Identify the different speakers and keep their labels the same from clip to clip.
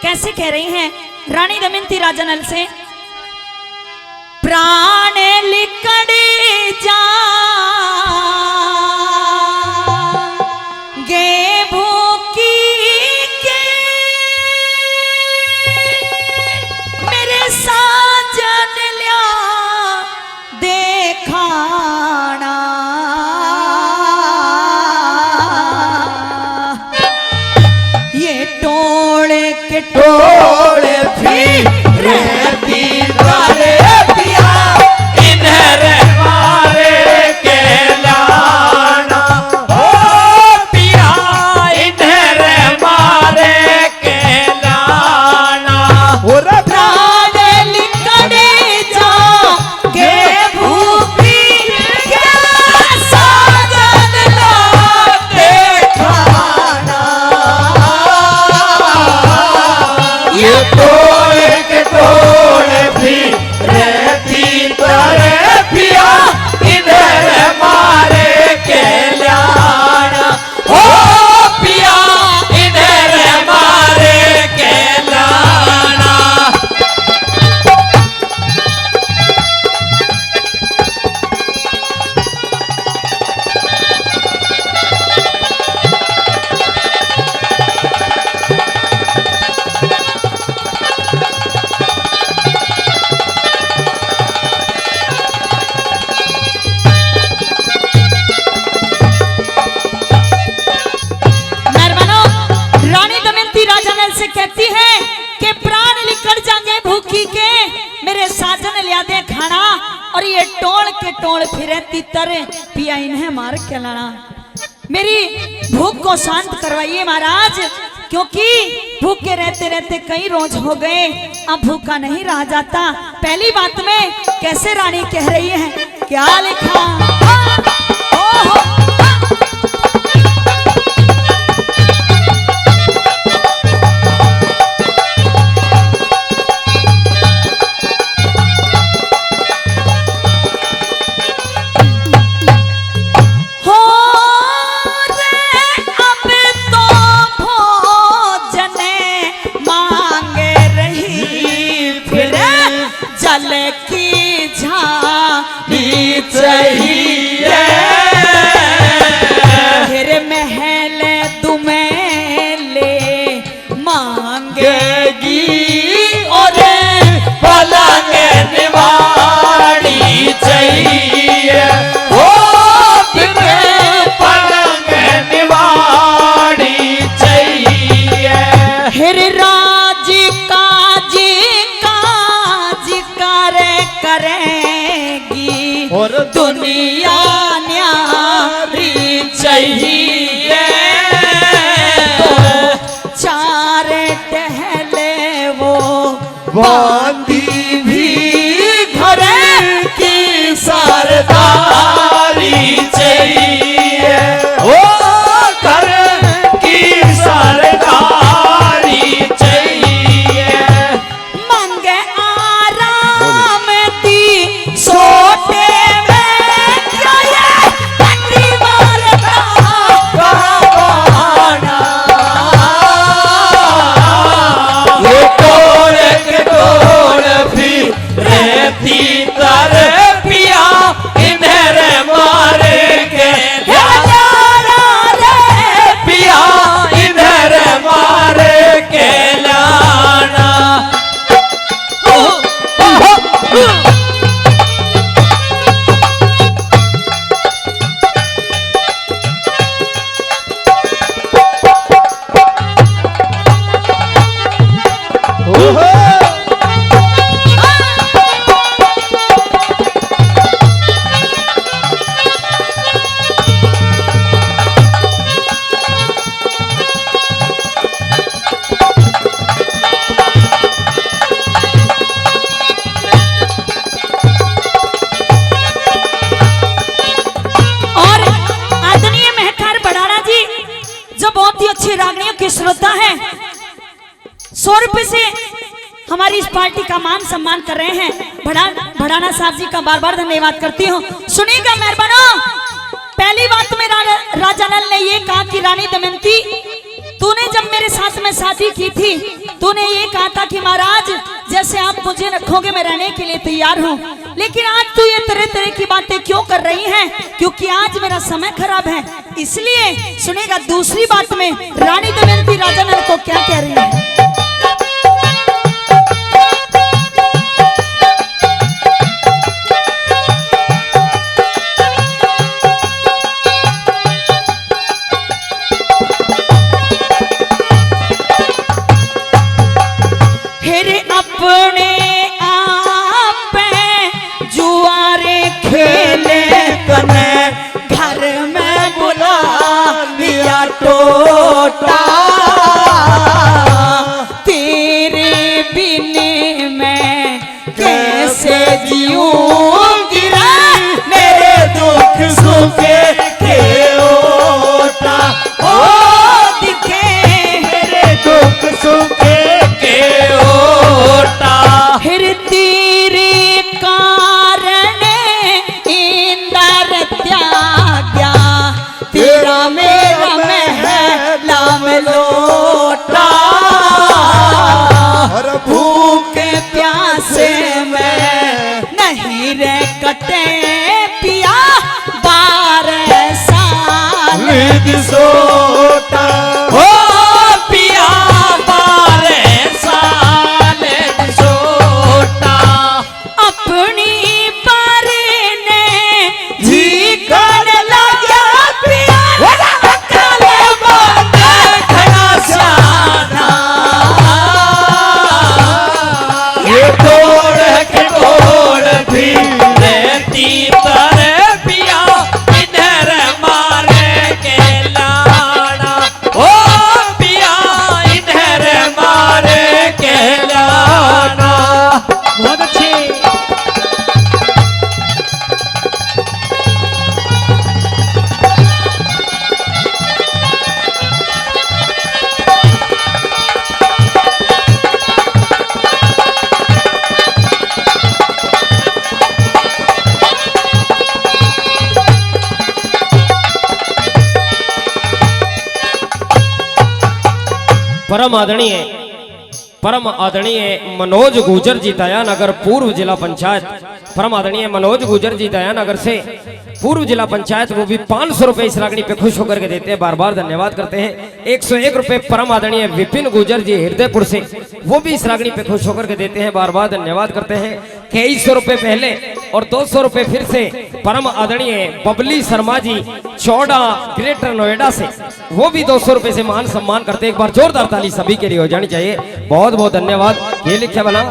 Speaker 1: कैसे कह रही हैं रानी दमयंती राजा नल से, प्राण लिकड़ी जा गे भूखी के मेरे साजन लिया देखाना, ये टोले के टोले फिर रहती तारे से कहती है कि प्राण लिकड़ जाएंगे भूखी के मेरे साजन लिया दे खाना, और ये टोल के टोल फिरे तीतर पिया इन्हें मार के लाना। मेरी भूख को शांत करवाइए महाराज, क्योंकि भूखे रहते रहते कई रोज हो गए, अब भूखा नहीं रहा जाता। पहली बात में कैसे रानी कह रही है, क्या लिखा
Speaker 2: चाहिए
Speaker 1: फिर महल दुमेले मांगेगी
Speaker 2: और पलंग निवाड़ी चाहिए, हो पलंग निवाड़ी चाहिए।
Speaker 1: फिर राज काज करेगी
Speaker 2: और दुनिया न्यारी चाहिए,
Speaker 1: तो चार टहले वो
Speaker 2: बांधी भी घर की सरदारी चाहिए, ओ घर की सरदारी चाहिए।
Speaker 1: मंगे आराम दी सोते अच्छी रागनियों की श्रोता है, 100 रुपए से हमारी इस पार्टी का मान सम्मान कर रहे हैं। भड़ाना साहब जी का बार बार धन्यवाद करती हूँ। सुनिएगा मेहरबानों, पहली बात में राजा नल ने ये कहा कि रानी दमयंती, तूने जब मेरे साथ में शादी की थी तूने ये कहा था कि महाराज जैसे आप मुझे रखोगे मैं रहने के लिए तैयार हूँ, लेकिन आज तू ये तरह तरह की बातें क्यों कर रही है? क्योंकि आज मेरा समय खराब है, इसलिए सुनेगा। दूसरी बात में रानी दमयंती राजा नल को क्या कह रही है?
Speaker 2: अपने आप जुआरे खेले कने घर में बुला लिया टोटा, तेरे बिन मैं कैसे जीऊंगी मेरे दुख सुखे के ओटा, ओ दिखे मेरे दुख सुखे के ओटा।
Speaker 1: फिर तेरे कारण इंद्र त्याग्या,
Speaker 2: तेरा मेरा महला में लोटा, भूखे प्यासे में
Speaker 1: नहीं रे कटे पिया 12 साल
Speaker 2: सोटा, हो पिया 12 साल सोटा।
Speaker 1: अपनी पर ने
Speaker 2: जी कर लगा पिया काले बांध खड़ा साना, ये तोड़ के तोड़ भी रहती तर पिया इधर मारे के लाना, ओ पिया इधर मारे के लाना। बहुत अच्छे। परम आदरणीय मनोज गुजर जी दयानगर पूर्व जिला पंचायत, परम आदरणीय मनोज गुजर जी दयानगर से पूर्व जिला पंचायत, वो भी 500 रुपए इस रागनी पे खुश होकर के देते हैं, बार बार धन्यवाद करते हैं। 101 रुपए परम आदरणीय विपिन गुजर जी हृदयपुर से, वो भी इस रागनी पे खुश होकर के देते हैं, बार बार धन्यवाद करते हैं। 2300 रुपए पहले और 200 रुपए फिर से परम आदरणीय बबली शर्मा जी चौड़ा ग्रेटर नोएडा से, वो भी 200 रुपए से मान सम्मान करते हैं। एक बार जोरदार ताली सभी के लिए हो जानी चाहिए। बहुत बहुत धन्यवाद। ये लिखा बना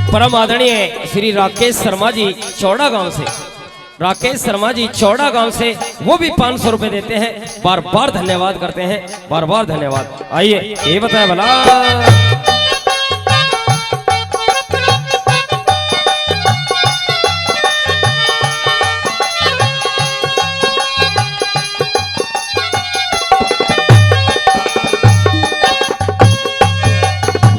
Speaker 2: परम आदरणीय श्री राकेश शर्मा जी चौड़ा गांव से, राकेश शर्मा जी चौड़ा गांव से, वो भी 500 रुपए देते हैं, बार बार धन्यवाद करते हैं, बार बार धन्यवाद। आइए ये बताया भला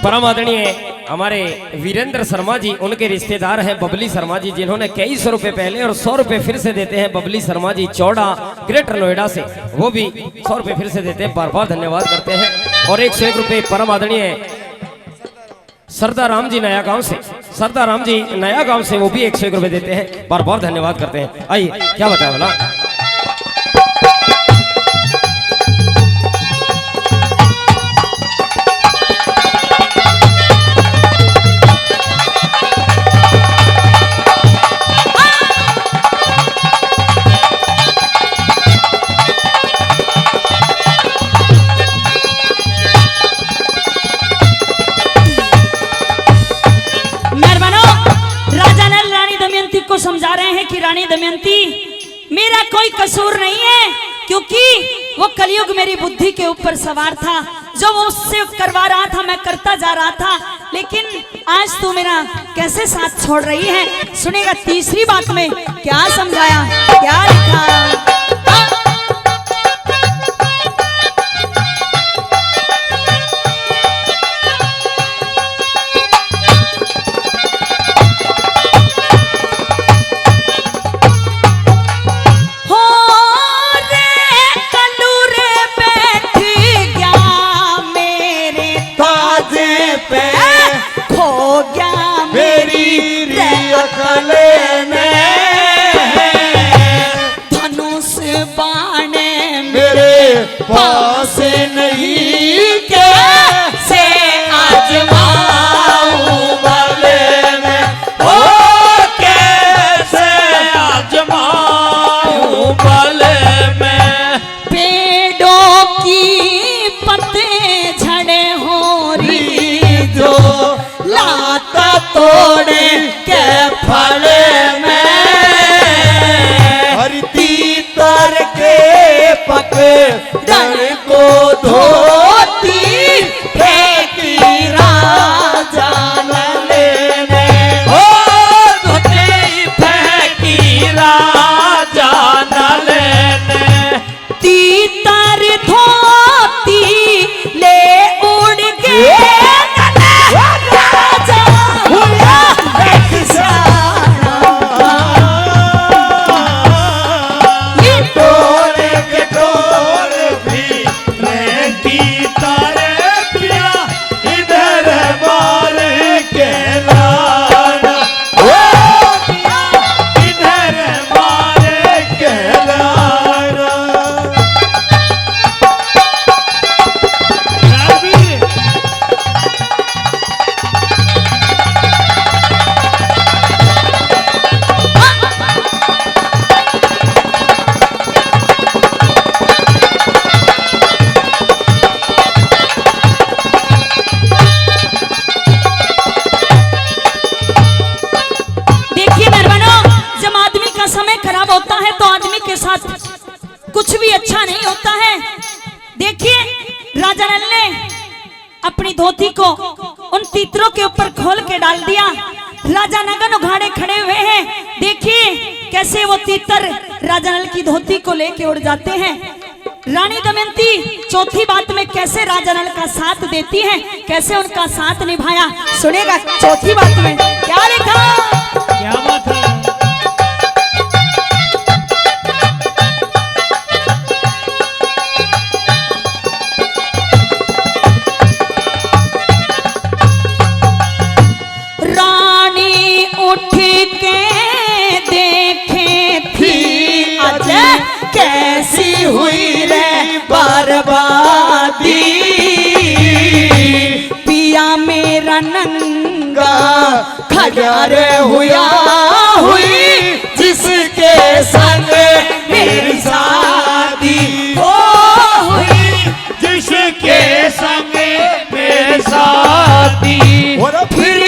Speaker 2: परम आदरणीय हमारे वीरेंद्र शर्मा जी, उनके रिश्तेदार हैं बबली शर्मा जी, जिन्होंने कई 100 रुपए पहले और 100 रुपए फिर से देते हैं। बबली शर्मा जी चौड़ा ग्रेटर नोएडा से, वो भी 100 रुपए फिर से देते हैं, बार बार धन्यवाद करते हैं। और 101 रुपए परम आदरणीय सरदार राम जी नया गांव से, सरदार राम जी नया गांव से, वो भी 101 रुपए देते हैं, बार बार धन्यवाद करते हैं। आइए क्या बताया बोला
Speaker 1: समझा रहे हैं कि रानी दमयंती मेरा कोई कसूर नहीं है, क्योंकि वो कलयुग मेरी बुद्धि के ऊपर सवार था, जो वो उससे करवा रहा था मैं करता जा रहा था, लेकिन आज तू मेरा कैसे साथ छोड़ रही है। सुनेगा तीसरी बात में क्या समझाया, क्या लिखा। में झड़े हो री जो लाता तोड़े के फल में
Speaker 3: हरि तीतर के पकड़न को धोती
Speaker 1: फेंकी राजा
Speaker 3: लेने
Speaker 2: ओ धोती फेंकी राजा न लेने
Speaker 1: तीतर धोती ले उड़ के राजा हुआ एक
Speaker 3: टोले के टोल भी रहती तारे पिया इधर मार के लाना ओ पिया इधर मार के लाना
Speaker 1: देखिए मेहरबानों, जब आदमी का समय खराब होता है तो आदमी के साथ कुछ भी अच्छा नहीं होता है। देखिए राजा नल ने अपनी धोती को उन तीतरों के ऊपर खोल के डाल दिया। राजा नगन उघाड़े खड़े हुए हैं। देखिए कैसे वो तीतर राजा नल की धोती को लेके उड़ जाते हैं। रानी दमयंती चौथी बात में कैसे राजा नल का साथ देती है, कैसे उनका साथ निभाया, सुनेगा चौथी बात में क्या लिखा।
Speaker 3: क्या बात है
Speaker 1: रानी उठ के देखे थी अजय कैसी हुई रे बर्बादी, पिया मेरा नंगा खजार हुआ हुई जिसके संग मेरी शादी हो हुई,
Speaker 3: जिसके संग में साथी
Speaker 1: फिर